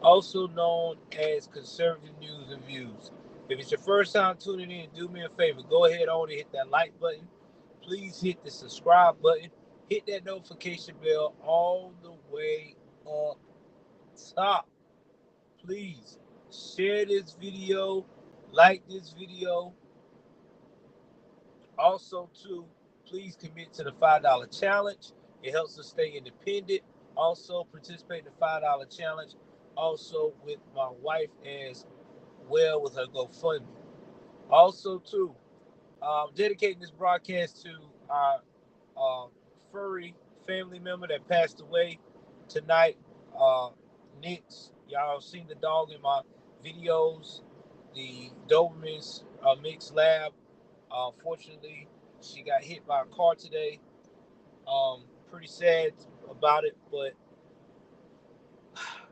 also known as conservative news and views. If it's your first time tuning in, do me a favor. Go ahead on and hit that like button. Please hit the subscribe button. Hit that notification bell all the way up top. Please share this video, like this video. Also, too, please commit to the $5 challenge. It helps us stay independent. Also, participate in the $5 challenge. Also, with my wife as well with her GoFundMe. Also, too, dedicating this broadcast to our uh, furry family member that passed away tonight. Nix, y'all seen the dog in my videos. The Doberman's mixed lab. Fortunately, she got hit by a car today. Pretty sad about it, but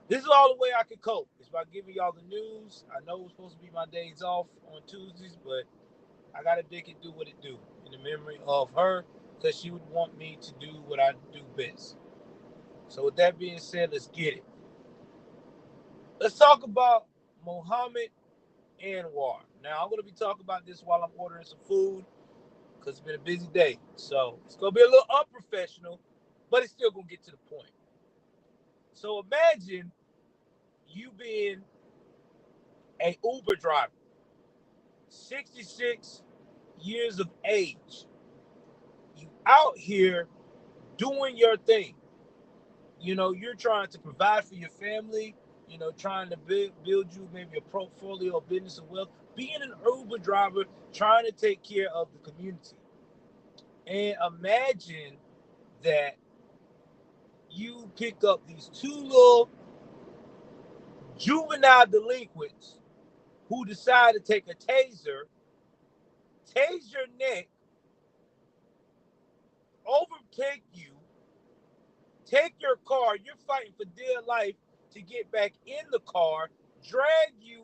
this is all the way I could cope. It's by giving y'all the news. I know it's supposed to be my days off on Tuesdays, but I gotta make it do what it do in the memory of her, because she would want me to do what I do best. So with that being said, let's get it. Let's talk about Mohammad Anwar. Now I'm gonna be talking about this while I'm ordering some food because it's been a busy day. So it's gonna be a little unprofessional, but it's still gonna get to the point. So imagine you being a Uber driver, 66 years of age. You out here doing your thing. You know, you're trying to provide for your family, you know, trying to build you maybe a portfolio of business and wealth. Being an Uber driver, trying to take care of the community. And imagine that you pick up these two little juvenile delinquents who decide to take a taser, tase your neck, overtake you, take your car. You're fighting for dear life to get back in the car, drag you,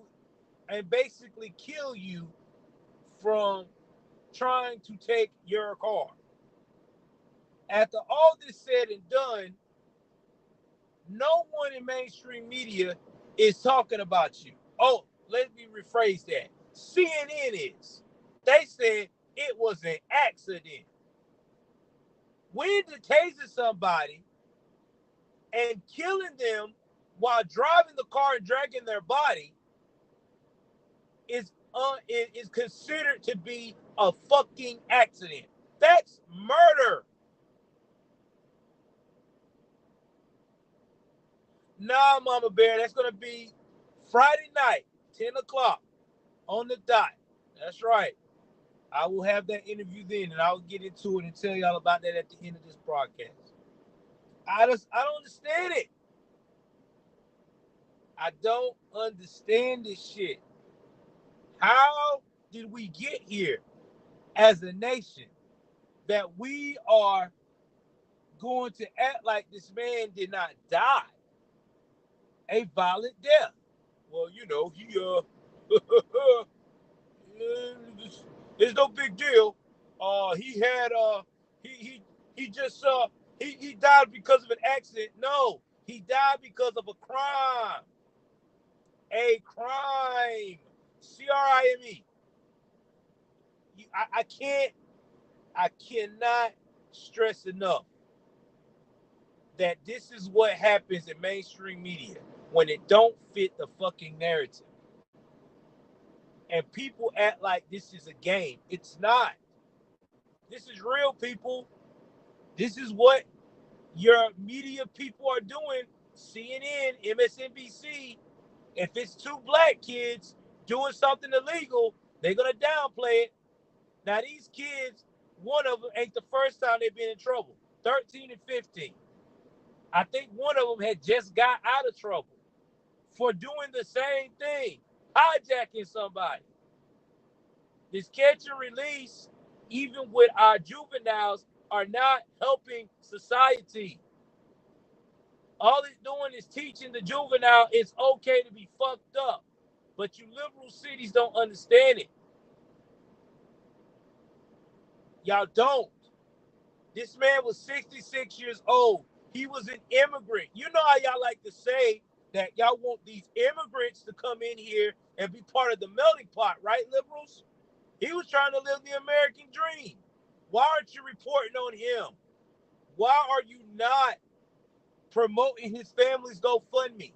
and basically kill you from trying to take your car. After all this said and done, no one in mainstream media is talking about you. Oh, let me rephrase that. CNN is. They said it was an accident. When to taser somebody and killing them while driving the car and dragging their body is considered to be a fucking accident. That's murder. Nah, Mama Bear, that's going to be Friday night, 10 o'clock on the dot. That's right. I will have that interview then, and I'll get into it and tell y'all about that at the end of this broadcast. I don't understand it. I don't understand this shit. How did we get here as a nation that we are going to act like this man did not die a violent death? Well, you know, it's no big deal. He had he just he died because of an accident. No, he died because of a crime. A crime. CRIME. I cannot stress enough that this is what happens in mainstream media when it don't fit the fucking narrative. And people act like this is a game. It's not. This is real, people. This is what your media people are doing. CNN, MSNBC. If it's two black kids doing something illegal, they're going to downplay it. Now, these kids, one of them ain't the first time they've been in trouble. 13 and 15. I think one of them had just got out of trouble for doing the same thing, hijacking somebody. This catch and release, even with our juveniles, are not helping society. All it's doing is teaching the juvenile it's okay to be fucked up. But you liberal cities don't understand it. Y'all don't. This man was 66 years old. He was an immigrant. You know how y'all like to say that y'all want these immigrants to come in here and be part of the melting pot, right, liberals? He was trying to live the American dream. Why aren't you reporting on him? Why are you not promoting his family's GoFundMe?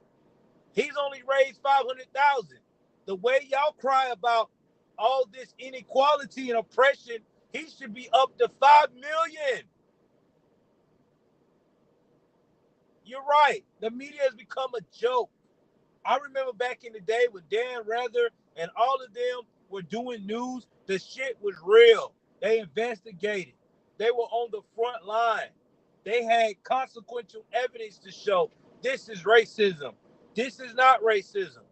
He's only raised 500,000. The way y'all cry about all this inequality and oppression, he should be up to 5 million. You're right. The media has become a joke. I remember back in the day with Dan Rather and all of them were doing news. The shit was real. They investigated. They were on the front line. They had consequential evidence to show this is racism. This is not racism.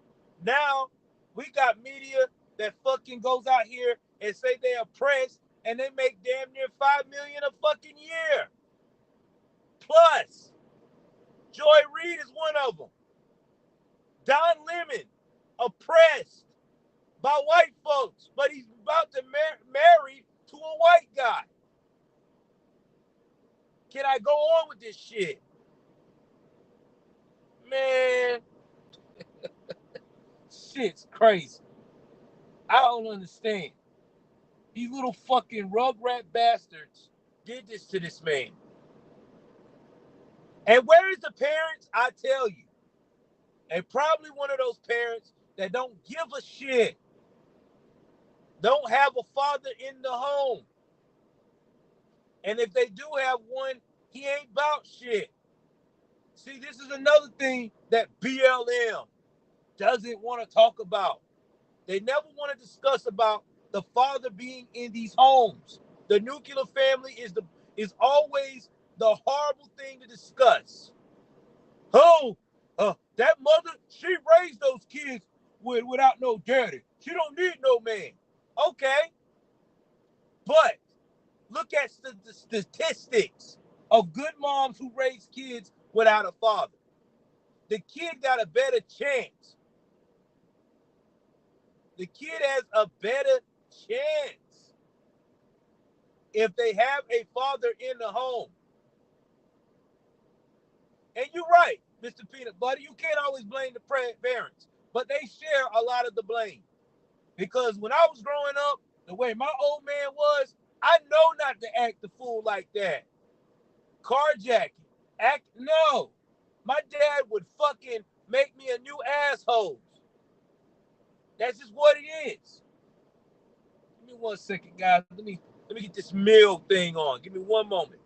Now we got media that fucking goes out here and say they oppressed and they make damn near 5 million a fucking year. Plus, Joy Reid is one of them. Don Lemon, oppressed by white folks, but he's about to marry to a white guy. Can I go on with this shit? Man, shit's crazy. I don't understand. These little fucking rugrat bastards did this to this man. And where is the parents? I tell you. And probably one of those parents that don't give a shit. Don't have a father in the home. And if they do have one, he ain't about shit. See, this is another thing that BLM doesn't want to talk about. They never want to discuss about the father being in these homes. The nuclear family is always the horrible thing to discuss. Oh, that mother, she raised those kids without no daddy. She don't need no man. Okay, but look at the statistics of good moms who raise kids without a father. The kid got a better chance. The kid has a better chance if they have a father in the home. And you're right, Mr. Peanut Butter. You can't always blame the parents, but they share a lot of the blame. Because when I was growing up, the way my old man was, I know not to act the fool like that. Carjacking. No. My dad would fucking make me a new asshole. That's just what it is. Give me 1 second, guys. Let me get this meal thing on. Give me one moment.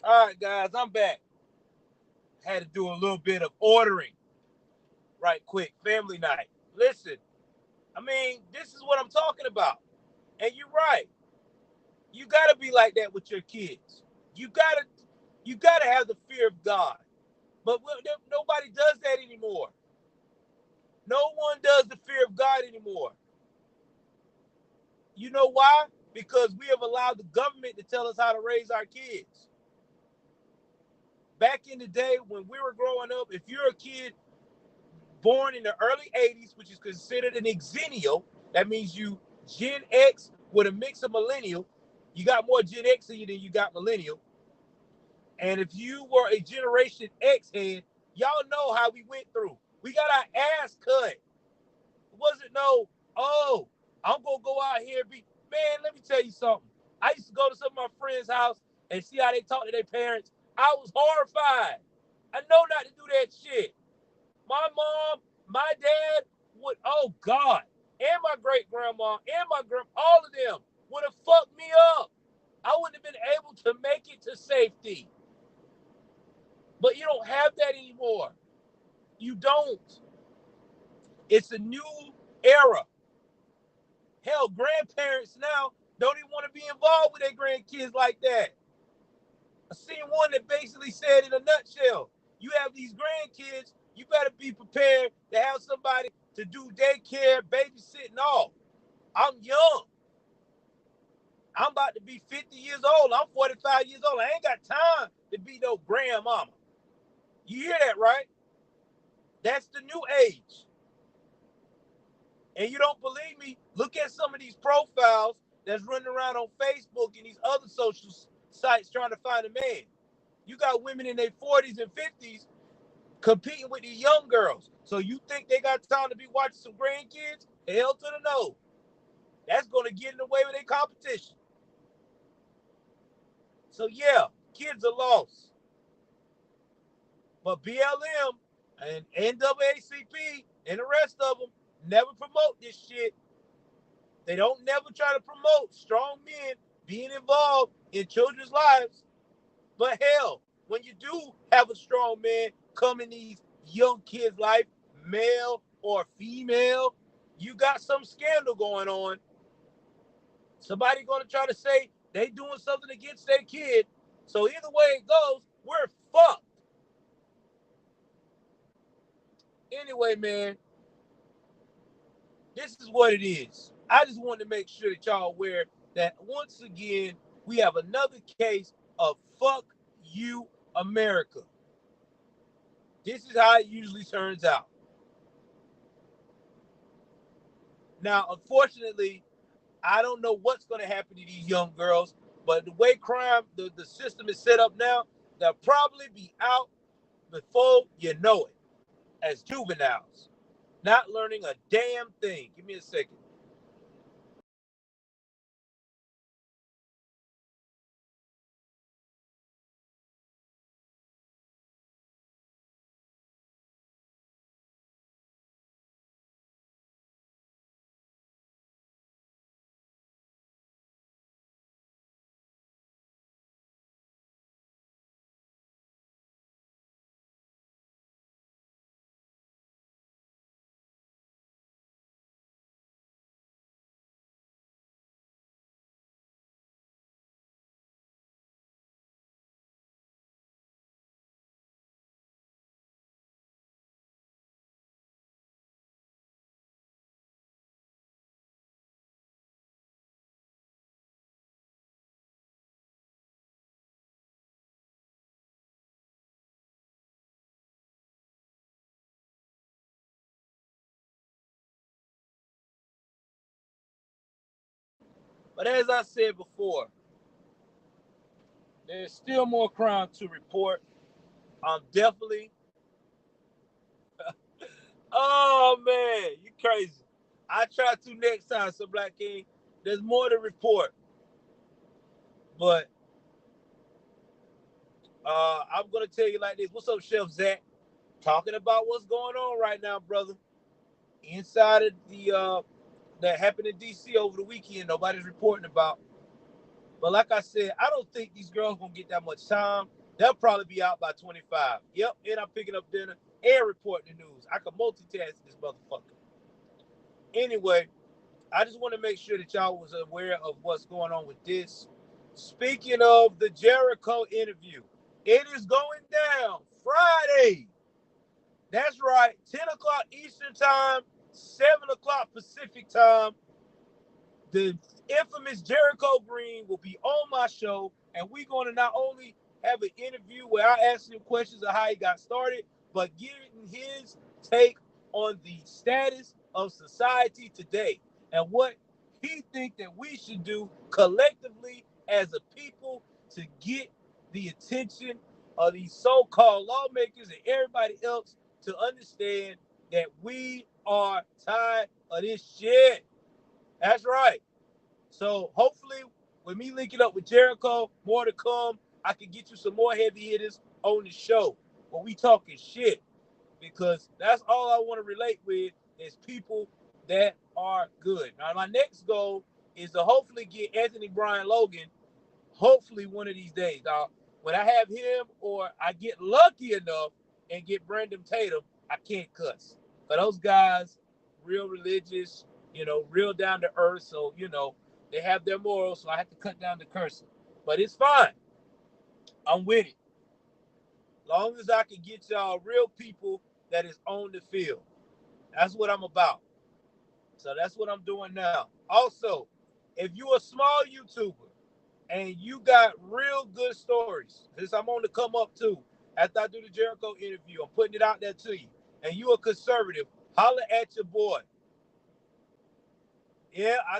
All right, guys, I'm back. Had to do a little bit of ordering right quick. Family night. Listen, I mean, this is what I'm talking about. And you're right. You got to be like that with your kids. You got to have the fear of God. But nobody does that anymore. No one does the fear of God anymore. You know why? Because we have allowed the government to tell us how to raise our kids. Back in the day when we were growing up, if you're a kid born in the early 80s, which is considered an exennial, that means you Gen X with a mix of millennial. You got more Gen X in you than you got millennial. And if you were a Generation X head, y'all know how we went through. We got our ass cut. It wasn't no, oh, I'm going to go out here and be, man, let me tell you something. I used to go to some of my friends' house and see how they talk to their parents. I was horrified. I know not to do that shit. My mom, my dad would, oh God, and my great grandma and my all of them would have fucked me up. I wouldn't have been able to make it to safety. But you don't have that anymore. You don't. It's a new era. Hell, grandparents now don't even want to be involved with their grandkids like that. I seen one that basically said in a nutshell, you have these grandkids, you better be prepared to have somebody to do daycare, babysitting, all. I'm young. I'm about to be 50 years old. I'm 45 years old. I ain't got time to be no grandmama. You hear that, right? That's the new age. And you don't believe me? Look at some of these profiles that's running around on Facebook and these other social sites trying to find a man. You got women in their 40s and 50s competing with these young girls. So you think they got time to be watching some grandkids? Hell to the no. That's going to get in the way of their competition. So yeah, kids are lost. But BLM and NAACP and the rest of them never promote this shit. They don't never try to promote strong men being involved in children's lives. But hell, when you do have a strong man come in these young kids' life, male or female, you got some scandal going on. Somebody going to try to say they doing something against their kid. So either way it goes, we're fucked. Anyway, man, this is what it is. I just wanted to make sure that y'all aware that once again, we have another case of fuck you, America. This is how it usually turns out. Now, unfortunately, I don't know what's going to happen to these young girls, but the way crime, the system is set up now, they'll probably be out before you know it as juveniles, not learning a damn thing. Give me a second. But as I said before, there's still more crime to report. I'm definitely, oh man, you crazy. I try to next time, so Black King, there's more to report. But I'm gonna tell you like this. What's up, Chef Zach? Talking about what's going on right now, brother. Inside of the that happened in DC over the weekend, nobody's reporting about. But like I said, I don't think these girls gonna get that much time. They'll probably be out by 25. Yep, and I'm picking up dinner and reporting the news. I can multitask this motherfucker. Anyway, I just want to make sure that y'all was aware of what's going on with this. Speaking of the Jericho interview, it is going down Friday. That's right, 10 o'clock Eastern time, 7 o'clock Pacific time. The infamous Jericho Green will be on my show, and we're going to not only have an interview where I ask him questions of how he got started, but giving his take on the status of society today and what he think that we should do collectively as a people to get the attention of these so-called lawmakers and everybody else to understand that we are tired of this shit. That's right. So hopefully, with me linking up with Jericho, more to come. I can get you some more heavy hitters on the show when we talking shit, because that's all I want to relate with is people that are good. Now, my next goal is to hopefully get Anthony Brian Logan. Hopefully, one of these days. Now, when I have him, or I get lucky enough and get Brandon Tatum, I can't cuss. But those guys, real religious, real down to earth. So, they have their morals, so I have to cut down the cursing. But it's fine. I'm with it. Long as I can get y'all real people that is on the field. That's what I'm about. So that's what I'm doing now. Also, if you're a small YouTuber and you got real good stories, since I'm on the come up too, after I do the Jericho interview, I'm putting it out there to you, and you a conservative, holler at your boy. Yeah, I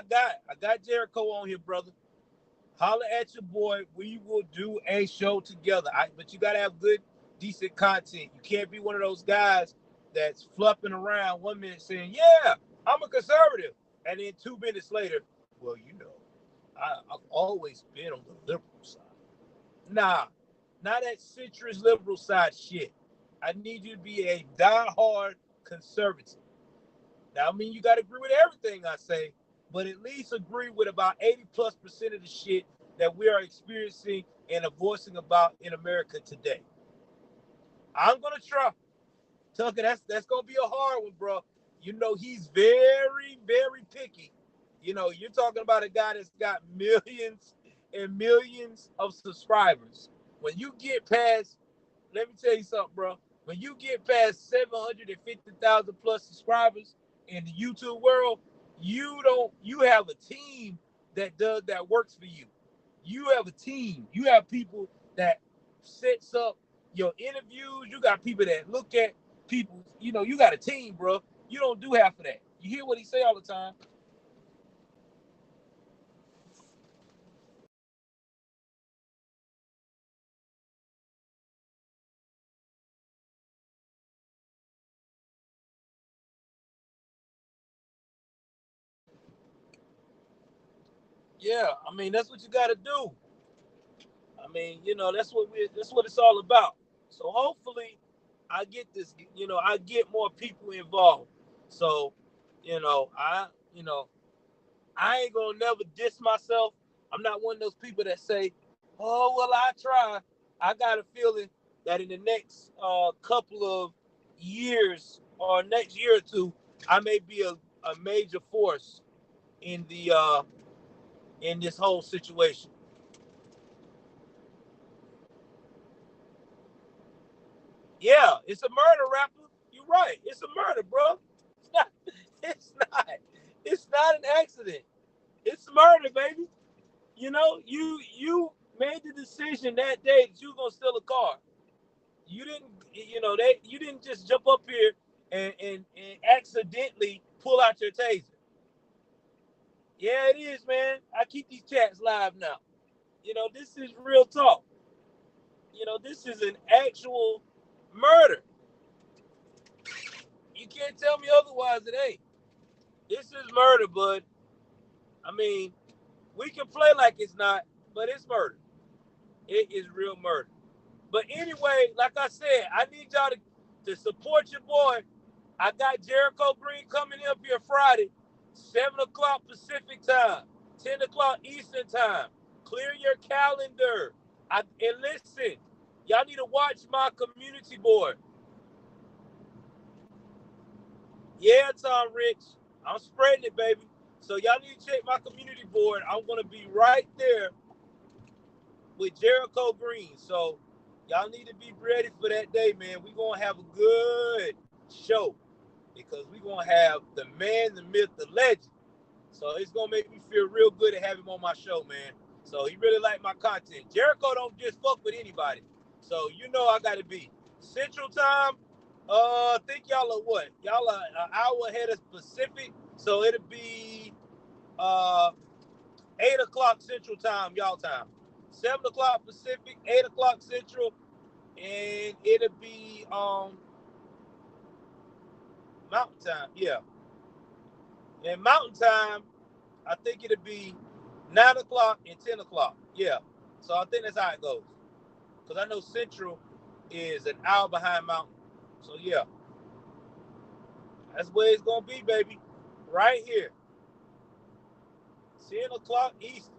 got Jericho on here, brother. Holler at your boy. We will do a show together. But you gotta have good, decent content. You can't be one of those guys that's fluffing around 1 minute saying, "Yeah, I'm a conservative," and then 2 minutes later, well, I've always been on the liberal side. Nah, not that citrus liberal side shit. I need you to be a diehard conservative. Now, I mean, you got to agree with everything I say, but at least agree with about 80+% of the shit that we are experiencing and voicing about in America today. I'm going to try. Tucker, that's going to be a hard one, bro. He's very, very picky. You're talking about a guy that's got millions and millions of subscribers. When you get past, let me tell you something, bro. When you get past 750,000 plus subscribers in the YouTube world, you have a team that works for you. You have a team. You have people that sets up your interviews. You got people that look at people. You got a team, bro. You don't do half of that. You hear what he say all the time. Yeah, I mean that's what you got to do. I mean, that's what it's all about. So hopefully, I get this. I get more people involved. So, I I ain't gonna never diss myself. I'm not one of those people that say, "Oh well, I try." I got a feeling that in the next couple of years or next year or two, I may be a major force in the in this whole situation. Yeah, it's a murder, rapper. You're right. It's a murder, bro. It's not. It's not. It's not an accident. It's murder, baby. You made the decision that day that you were gonna steal a car. You didn't, you didn't just jump up here and accidentally pull out your taser. Yeah, it is, man. I keep these chats live now. This is real talk. This is an actual murder. You can't tell me otherwise. It ain't. This is murder, bud. I mean, we can play like it's not, but it's murder. It is real murder. But anyway, like I said, I need y'all to support your boy. I got Jericho Green coming up here Friday, 7 o'clock Pacific time, 10 o'clock Eastern time. Clear your calendar. And listen, y'all need to watch my community board. Yeah, Tom Rich. I'm spreading it, baby. So y'all need to check my community board. I'm going to be right there with Jericho Green. So y'all need to be ready for that day, man. We're going to have a good show because we're going to have the man, the myth, the legend. So it's going to make me feel real good to have him on my show, man. So he really liked my content. Jericho don't just fuck with anybody. So you know I got to be Central Time. I think y'all are what? Y'all are an hour ahead of Pacific. So it'll be 8 o'clock Central Time, y'all time. 7 o'clock Pacific, 8 o'clock Central, and it'll be Mountain Time, yeah. And Mountain Time, I think it'll be 9 o'clock and 10 o'clock, yeah. So I think that's how it goes. Because I know Central is an hour behind Mountain. So yeah. That's where it's going to be, baby. Right here. 10 o'clock Eastern.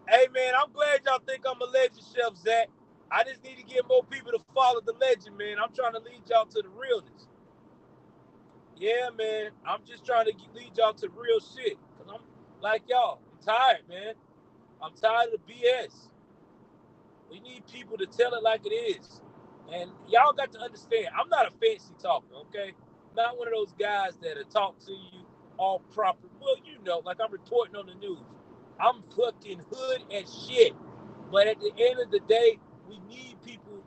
Hey, man, I'm glad y'all think I'm a legend, Chef Zach. I just need to get more people to follow the legend, man. I'm trying to lead y'all to the realness. Yeah, man. I'm just trying to lead y'all to real shit. Because I'm like y'all. I'm tired, man. I'm tired of the BS. We need people to tell it like it is. And y'all got to understand, I'm not a fancy talker, okay? I'm not one of those guys that'll talk to you all proper. Well, you know, like I'm reporting on the news. I'm fucking hood as shit. But at the end of the day, we need people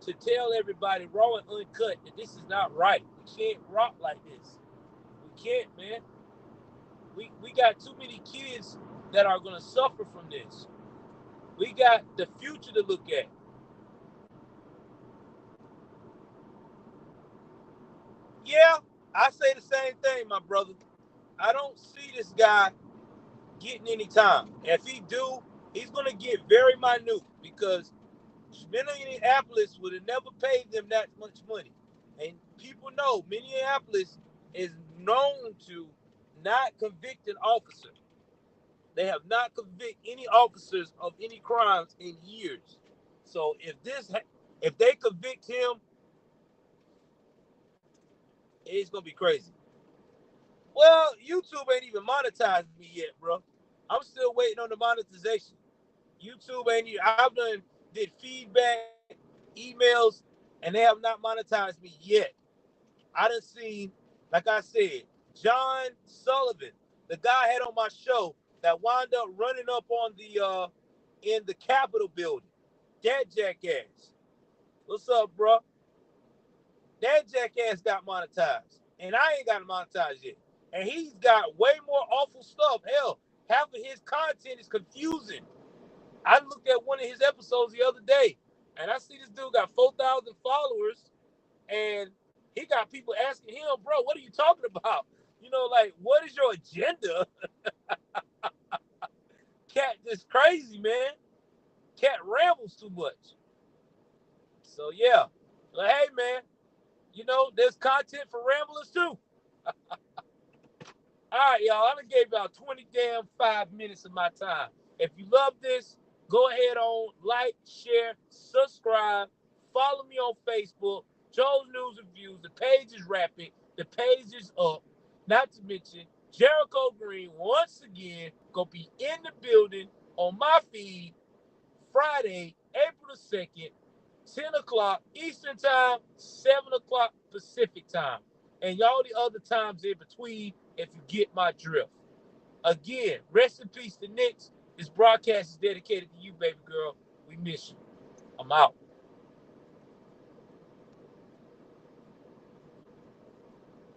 to tell everybody raw and uncut that this is not right. We can't rock like this. We can't, man. We got too many kids that are going to suffer from this. We got the future to look at. Yeah, I say the same thing, my brother. I don't see this guy getting any time. If he do, he's going to get very minute because Minneapolis would have never paid them that much money. And people know Minneapolis is known to not convict an officer. They have not convicted any officers of any crimes in years. So if they convict him, it's gonna be crazy. Well, YouTube ain't even monetized me yet, bro. I'm still waiting on the monetization. YouTube ain't even, I've did feedback, emails, and they have not monetized me yet. I done seen, like I said, John Sullivan, the guy I had on my show that wound up running up on the in the Capitol building. That jackass. What's up, bro? That jackass got monetized. And I ain't got it monetized yet. And he's got way more awful stuff. Hell, half of his content is confusing. I looked at one of his episodes the other day, and I see this dude got 4,000 followers, and he got people asking him, bro, what are you talking about? You know, like, what is your agenda? Cat is crazy, man. Cat rambles too much. So, yeah. But hey, man, you know, there's content for ramblers, too. All right, y'all. I done gave y'all 5 minutes of my time. If you love this, go ahead on, like, share, subscribe, follow me on Facebook, Joe's News and Views. The page is rapping. The page is up. Not to mention, Jericho Green, once again, going to be in the building on my feed Friday, April the 2nd, 10 o'clock Eastern Time, 7 o'clock Pacific Time. And y'all the other times in between if you get my drift. Again, rest in peace to Knicks. This broadcast is dedicated to you, baby girl. We miss you. I'm out.